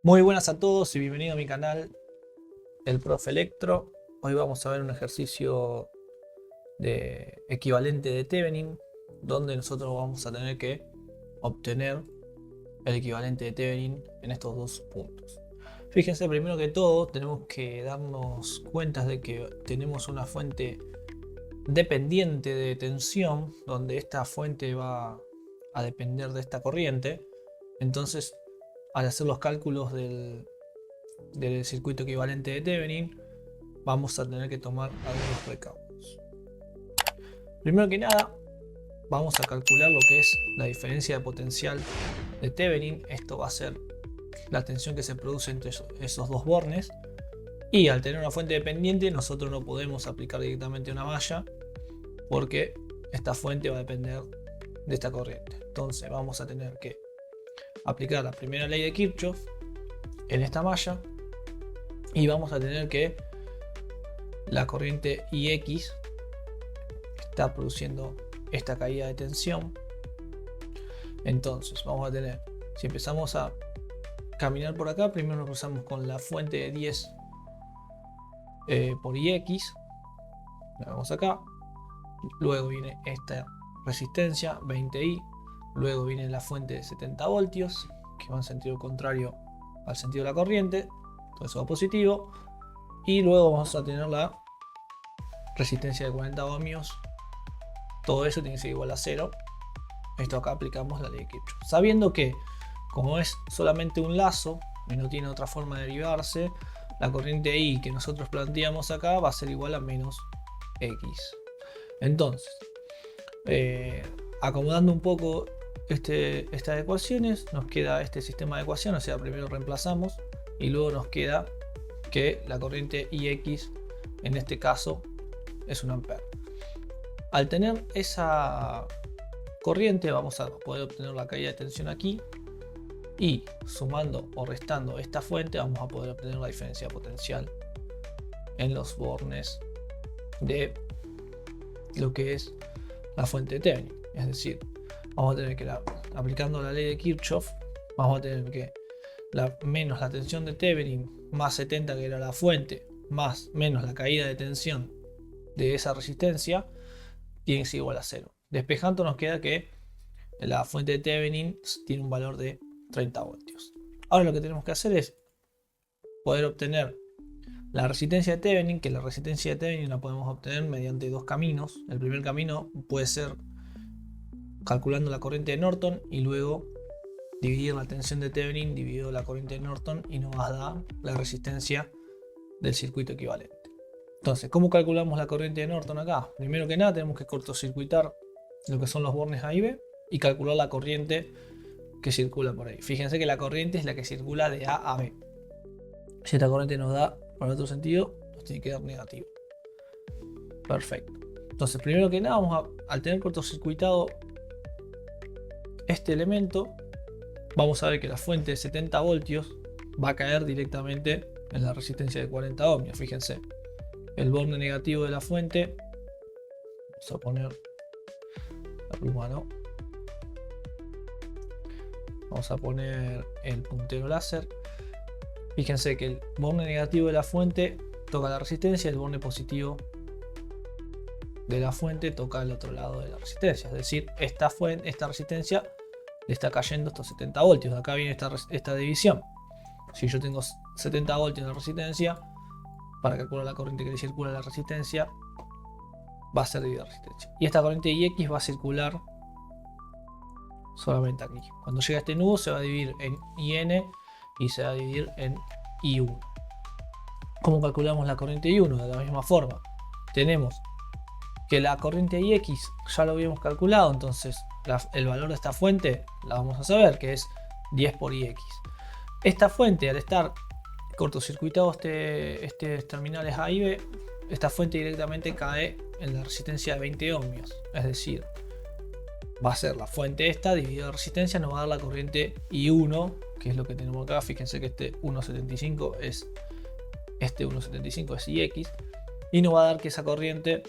Muy buenas a todos y bienvenido a mi canal, el Profe Electro. Hoy vamos a ver un ejercicio de equivalente de Thevenin, donde nosotros vamos a tener que obtener el equivalente de Thevenin en estos dos puntos. Fíjense, primero que todo tenemos que darnos cuenta de que tenemos una fuente dependiente de tensión, donde esta fuente va a depender de esta corriente. Entonces, al hacer los cálculos del circuito equivalente de Thevenin, vamos a tener que tomar algunos recaudos. Primero que nada, vamos a calcular lo que es la diferencia de potencial de Thevenin. Esto va a ser la tensión que se produce entre esos dos bornes. Y al tener una fuente dependiente, nosotros no podemos aplicar directamente una malla, porque esta fuente va a depender de esta corriente. Entonces vamos a tener que aplicar la primera ley de Kirchhoff en esta malla, y vamos a tener que la corriente IX está produciendo esta caída de tensión. Entonces vamos a tener, si empezamos a caminar por acá, primero nos cruzamos con la fuente de 10 por IX, la vemos acá, luego viene esta resistencia 20I, luego viene la fuente de 70 voltios que va en sentido contrario al sentido de la corriente, todo eso va positivo, y luego vamos a tener la resistencia de 40 ohmios. Todo eso tiene que ser igual a 0. Esto acá aplicamos la ley de Kirchhoff, sabiendo que como es solamente un lazo y no tiene otra forma de derivarse, la corriente I que nosotros planteamos acá va a ser igual a menos X. Entonces, acomodando un poco estas ecuaciones, nos queda este sistema de ecuaciones. O sea, primero reemplazamos y luego nos queda que la corriente IX en este caso es un ampere. Al tener esa corriente vamos a poder obtener la caída de tensión aquí, y sumando o restando esta fuente vamos a poder obtener la diferencia potencial en los bornes de lo que es la fuente de Thevenin. Es decir, vamos a tener que, aplicando la ley de Kirchhoff, vamos a tener que menos la tensión de Thevenin más 70, que era la fuente, más menos la caída de tensión de esa resistencia, tiene que ser igual a 0. Despejando nos queda que la fuente de Thevenin tiene un valor de 30 voltios. Ahora lo que tenemos que hacer es poder obtener la resistencia de Thevenin, que la resistencia de Thevenin la podemos obtener mediante dos caminos. El primer camino puede ser calculando la corriente de Norton y luego dividir la tensión de Thevenin dividido la corriente de Norton, y nos va a dar la resistencia del circuito equivalente. Entonces, ¿cómo calculamos la corriente de Norton acá? Primero que nada tenemos que cortocircuitar lo que son los bornes A y B y calcular la corriente que circula por ahí. Fíjense que la corriente es la que circula de A a B. Si esta corriente nos da por el otro sentido, nos tiene que dar negativo. Perfecto. Entonces, primero que nada, al tener cortocircuitado este elemento, vamos a ver que la fuente de 70 voltios va a caer directamente en la resistencia de 40 ohmios. Fíjense, el borne negativo de la fuente, vamos a poner la pluma, ¿no? Vamos a poner el puntero láser. Fíjense que el borne negativo de la fuente toca la resistencia, el borne positivo de la fuente toca el otro lado de la resistencia. Es decir, esta resistencia le está cayendo estos 70 voltios. De acá viene esta división. Si yo tengo 70 voltios en la resistencia, para calcular la corriente que le circula a la resistencia, va a ser dividida la resistencia. Y esta corriente IX va a circular solamente aquí. Cuando llega a este nudo se va a dividir en IN y se va a dividir en I1. ¿Cómo calculamos la corriente I1? De la misma forma. Tenemos que la corriente IX ya lo habíamos calculado, entonces el valor de esta fuente la vamos a saber, que es 10 por IX. Esta fuente, al estar cortocircuitado estos terminales A y B, esta fuente directamente cae en la resistencia de 20 ohmios. Es decir, va a ser la fuente esta dividida la resistencia, nos va a dar la corriente I1, que es lo que tenemos acá. Fíjense que este 1,75 es IX, y nos va a dar que esa corriente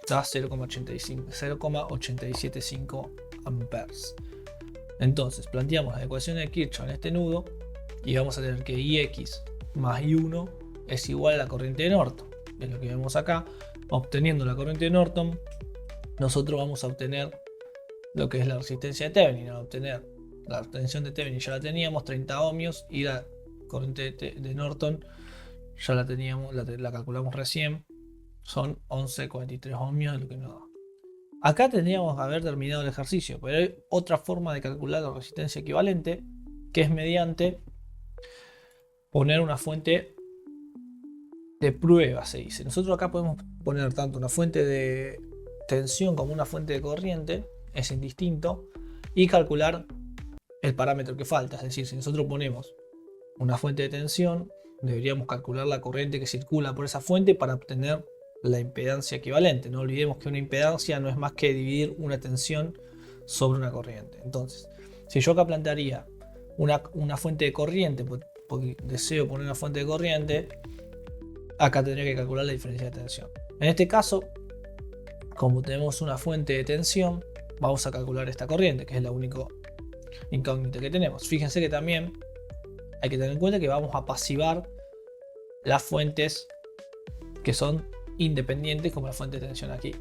da 0,875 amperes. Entonces planteamos la ecuación de Kirchhoff en este nudo y vamos a tener que IX más I1 es igual a la corriente de Norton. Es lo que vemos acá. Obteniendo la corriente de Norton, nosotros vamos a obtener lo que es la resistencia de Thevenin. Al obtener la tensión de Thevenin ya la teníamos, 30 ohmios, y la corriente de Norton ya la teníamos, la calculamos recién, son 11,43 ohmios, de lo que nos da. Acá tendríamos que haber terminado el ejercicio, pero hay otra forma de calcular la resistencia equivalente, que es mediante poner una fuente de prueba, se dice. Nosotros acá podemos poner tanto una fuente de tensión como una fuente de corriente, es indistinto, y calcular el parámetro que falta. Es decir, si nosotros ponemos una fuente de tensión, deberíamos calcular la corriente que circula por esa fuente para obtener la impedancia equivalente. No olvidemos que una impedancia no es más que dividir una tensión sobre una corriente. Entonces, si yo acá plantearía una fuente de corriente, porque deseo poner una fuente de corriente, acá tendría que calcular la diferencia de tensión. En este caso, como tenemos una fuente de tensión, vamos a calcular esta corriente, que es la única incógnita que tenemos. Fíjense que también hay que tener en cuenta que vamos a pasivar las fuentes que son independientes, como la fuente de tensión aquí.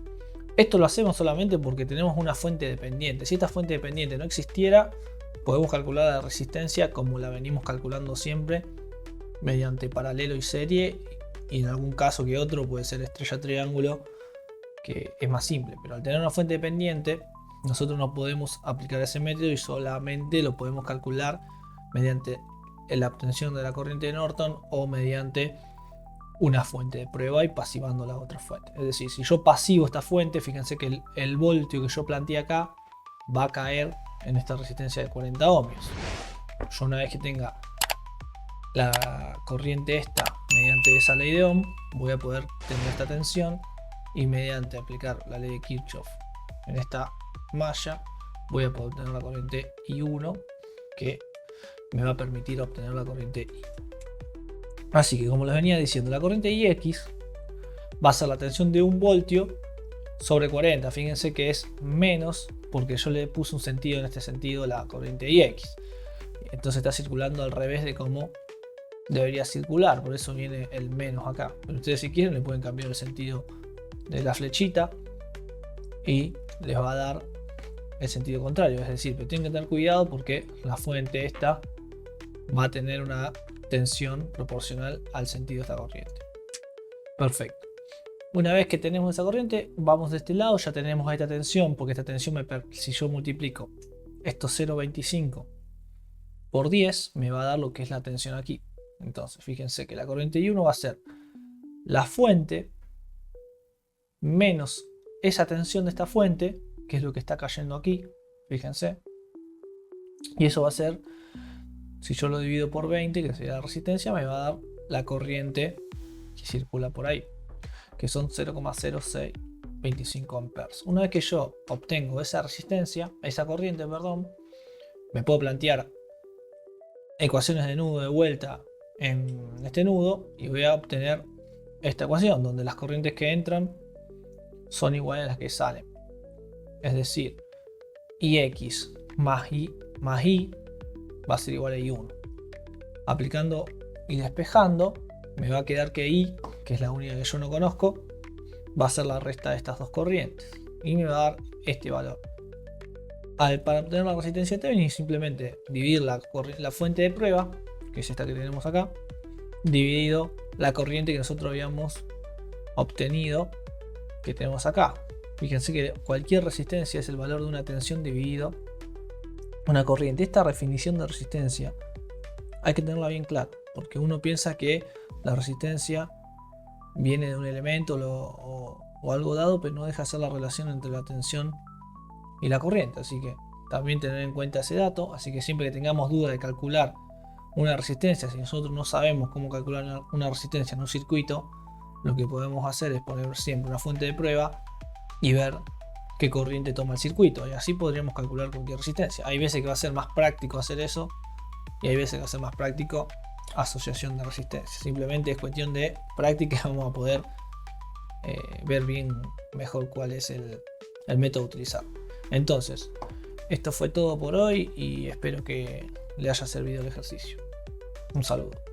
Esto lo hacemos solamente porque tenemos una fuente dependiente. Si esta fuente dependiente no existiera, podemos calcular la resistencia como la venimos calculando siempre, mediante paralelo y serie, y en algún caso que otro puede ser estrella triángulo, que es más simple. Pero al tener una fuente dependiente, nosotros no podemos aplicar ese método y solamente lo podemos calcular mediante la obtención de la corriente de Norton o mediante una fuente de prueba y pasivando la otra fuente. Es decir, si yo pasivo esta fuente, fíjense que el voltio que yo planteé acá va a caer en esta resistencia de 40 ohmios. Yo, una vez que tenga la corriente esta mediante esa ley de Ohm, voy a poder tener esta tensión, y mediante aplicar la ley de Kirchhoff en esta malla voy a poder obtener la corriente I1, que me va a permitir obtener la corriente I. Así que, como les venía diciendo, la corriente IX va a ser la tensión de 1 voltio sobre 40. Fíjense que es menos porque yo le puse un sentido en este sentido la corriente IX. Entonces está circulando al revés de cómo debería circular. Por eso viene el menos acá. Pero ustedes, si quieren, le pueden cambiar el sentido de la flechita y les va a dar el sentido contrario. Es decir, pero tienen que tener cuidado porque la fuente esta va a tener una tensión proporcional al sentido de esta corriente. Perfecto. Una vez que tenemos esa corriente, vamos de este lado, ya tenemos esta tensión, porque esta tensión, si yo multiplico esto 0,25 por 10, me va a dar lo que es la tensión aquí. Entonces, fíjense que la corriente I1 va a ser la fuente menos esa tensión de esta fuente, que es lo que está cayendo aquí, fíjense. Y eso va a ser, si yo lo divido por 20, que sería la resistencia, me va a dar la corriente que circula por ahí, que son 0,0625 amperes. Una vez que yo obtengo esa resistencia, esa corriente, perdón, me puedo plantear ecuaciones de nudo de vuelta en este nudo y voy a obtener esta ecuación donde las corrientes que entran son iguales a las que salen. Es decir, IX más I va a ser igual a I1. Aplicando y despejando, me va a quedar que I, que es la única que yo no conozco, va a ser la resta de estas dos corrientes y me va a dar este valor. Para obtener la resistencia de Thevenin, simplemente dividir la fuente de prueba, que es esta que tenemos acá, dividido la corriente que nosotros habíamos obtenido, que tenemos acá. Fíjense que cualquier resistencia es el valor de una tensión dividido una corriente. Esta definición de resistencia hay que tenerla bien clara, porque uno piensa que la resistencia viene de un elemento o algo dado, pero no deja de ser la relación entre la tensión y la corriente. Así que también tener en cuenta ese dato. Así que siempre que tengamos duda de calcular una resistencia, si nosotros no sabemos cómo calcular una resistencia en un circuito, lo que podemos hacer es poner siempre una fuente de prueba y ver qué corriente toma el circuito, y así podríamos calcular cualquier resistencia. Hay veces que va a ser más práctico hacer eso y hay veces que va a ser más práctico asociación de resistencia. Simplemente es cuestión de práctica y vamos a poder ver bien mejor cuál es el método a utilizar. Entonces, esto fue todo por hoy y espero que le haya servido el ejercicio. Un saludo.